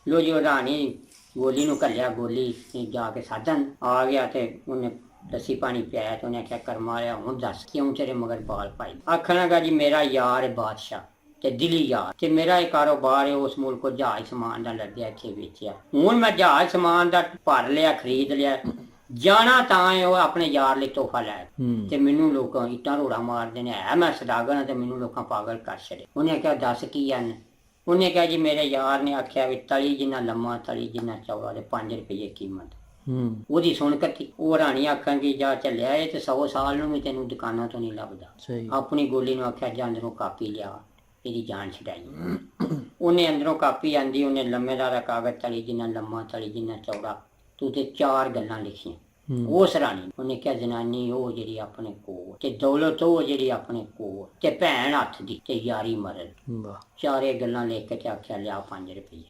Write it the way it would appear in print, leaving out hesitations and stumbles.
लो जी राणी गोली नूं घल्लिया, गोली जाके साधन आ गया ते उन्हें दसी पानी पियाया तो उन्हें आख्या कर्मा वालिया हुण दस क्यों तेरे मगर बाल पाई। आखन लगा जी मेरा यार है बादशाह ते दिली यार ते मेरा एक कारोबार है उस मुल्क को जहाज समान दा लद्या इत्थे वेचिया। हुण मैं जहाज समान दा भर लिया, खरीद लिया, जाना तां है वो अपने यार लिए तोहफा लै ते मैनू लोग इट्टां रोड़ा मारदे ने, है मैं सदागर हां ते मैनू लोकां पागल कर छड़े। उन्हें आख्या दस की आन। उन्हें कहा जी मेरे यार ने आख्या भी तली जिन्ना लम्मा तली जिन्ना चौड़ा ते 5 रुपये कीमत। ਉਹਦੀ ਸੁਣ ਕੱਤੀ ਉਹ ਰਾਣੀ ਆਖਾਂਗੀ ਜਾ ਚੱਲਿਆ ਇਹ ਤੇ 100 ਸਾਲ ਨੂੰ ਵੀ ਤੈਨੂੰ ਦੁਕਾਨਾਂ ਤੋਂ ਨਹੀਂ ਲੱਭਦਾ। ਆਪਣੀ ਗੋਲੀ ਨੂੰ ਆਖਿਆ ਜਾਂ ਅੰਦਰੋਂ ਕਾਪੀ ਲਿਆ, ਇਹਦੀ ਜਾਨ ਛਡਾਈ। ਉਹਨੇ ਅੰਦਰੋਂ ਕਾਪੀ ਆਂਦੀ, ਉਹਨੇ ਲੰਮੇਦਾਰਾ ਕਾਗਜ਼ ਤਲੀ ਜਿੰਨਾ ਲੰਮਾ ਤਲੀ ਜਿੰਨਾ ਚੌੜਾ, ਤੂੰ ਤੇ 4 ਗੱਲਾਂ ਲਿਖੀਆਂ। ਉਸ ਰਾਣੀ ਉਹਨੇ ਕਿਹਾ ਜਨਾਨੀ ਉਹ ਜਿਹੜੀ ਆਪਣੇ ਕੋਲ ਤੇ ਦੌਲਤ ਉਹ ਜਿਹੜੀ ਆਪਣੇ ਕੋਲ ਤੇ ਭੈਣ ਹੱਥ ਦੀ ਤੇ ਯਾਰੀ ਮਰਨ, 4 ਗੱਲਾਂ ਲਿਖ ਕੇ ਤੇ ਆਖਿਆ ਲਿਆ 5 ਰੁਪਏ।